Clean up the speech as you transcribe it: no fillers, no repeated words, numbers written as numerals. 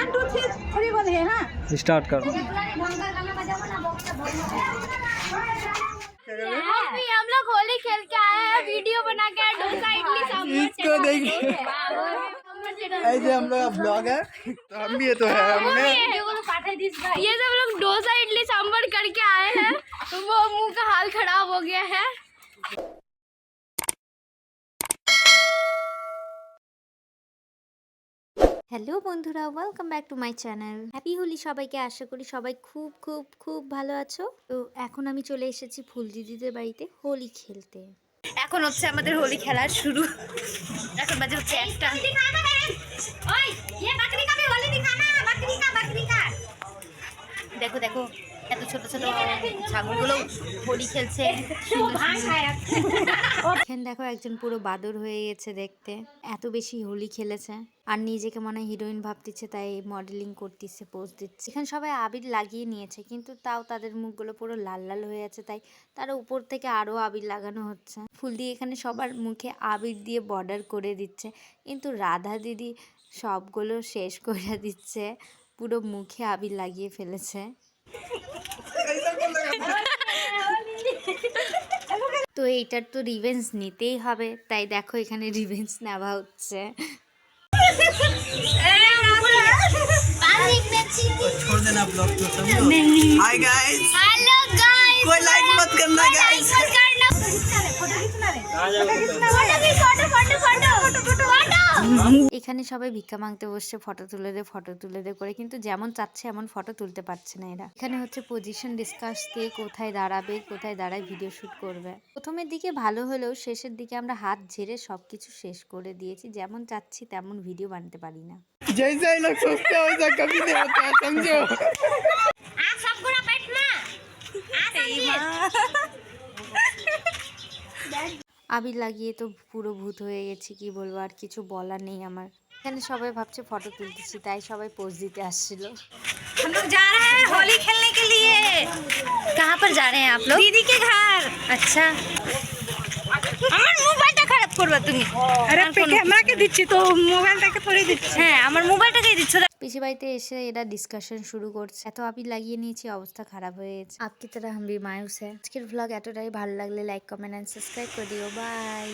1 2 3 बोले हाँ स्टार्ट करो। अभी हम लोग होली खेल के आए हैं, वीडियो बना के डोसा इडली सांभर इसको देखिए, ऐसे हम लोग का ब्लॉग है तो हम भी ये तो है हमने ये सब लोग डोसा इडली सांभर करके आए हैं, तो वो मुंह का हाल खराब हो गया है। হ্যালো বন্ধুরা, welcome back to my channel. Happy Holi সবাইকে। আশা করি সবাই খুব খুব খুব ভালো আছো। তো এখন আমি চলে এসেছি ফুল দিদিদের বাড়িতে হোলি খেলতে। এখন হচ্ছে আমাদের হোলি খেলা শুরু। এখন বাজে হচ্ছে 1টা। দেখো দেখো এত ছোট ছোট ছাগলগুলো হোলি খেলছে। এখানে দেখো একজন পুরো বাদর হয়ে গেছে দেখতে, এত বেশি হোলি খেলেছে আর নিজেকে মনে হয় হিরোইন ভাবতেছে, তাই মডেলিং করতেছে, পোজ দিচ্ছে। এখানে সবাই আবির লাগিয়ে নিয়েছে, কিন্তু তাও তাদের মুখগুলো পুরো লাল লাল হয়ে আছে, তাই তার উপর থেকে আরো আবির লাগানো হচ্ছে। ফুল দিয়ে এখানে সবার মুখে আবির দিয়ে বর্ডার করে দিচ্ছে, কিন্তু রাধা দিদি সবগুলো শেষ করে দিচ্ছে, পুরো মুখে আবির লাগিয়ে ফেলেছে। তো এইটার তো রিভেঞ্জ নিতেই হবে, তাই দেখো এখানে রিভেঞ্জ নেওয়া হচ্ছে। छोड़ देना ब्लॉग तो समझो। हाय गाइस, हेलो गाइस, कोई लाइक मत करना गाइस। এখানে সবাই ভিক্ষা মাংতে বসছে, ফটো তুলে দে করে, কিন্তু যেমন চাচ্ছে এমন ফটো তুলতে পারছে না এরা। এখানে হচ্ছে পজিশন ডিসকাস, কে কোথায় দাঁড়াবে, কোথায় দাঁড়ায় ভিডিও শুট করবে। প্রথমের দিকে ভালো হলেও শেষের দিকে আমরা হাত ঝেড়ে সবকিছু শেষ করে দিয়েছি, যেমন চাচ্ছি তেমন ভিডিও বানাতে পারি না। जैसा ही लोग सोचते हैं वैसा कभी नहीं होता है, समझो। আবির লাগিয়ে তো পুরো ভূত হয়ে গেছি, কি বলবো, আর কিছু বলার নেই আমার। এখানে সবাই ভাবছে ফটো তুলতেছি, তাই সবাই পোজ দিতে আসছিল। हम लोग जा रहे हैं होली खेलने के लिए। कहाँ पर जा रहे हैं आप लोग? दीदी के घर। अच्छा, আমার মোবাইলটা খারাপ করবা তুমি। अरे ক্যামেরাকে দিচ্ছি তো মোবাইলটাকে পরে দিচ্ছি। হ্যাঁ, আমার মোবাইলটাকেই দিচ্ছ। পিসি বাড়িতে এসে এরা ডিসকাশন শুরু করছে, এত আবির লাগিয়ে নিয়েছি অবস্থা খারাপ হয়ে গেছে। আপকি तरह हम भी मायूस है। আজকের ভ্লগ এতটাই, ভালো লাগলে লাইক কমেন্ট এন্ড সাবস্ক্রাইব করে দিও। বাই।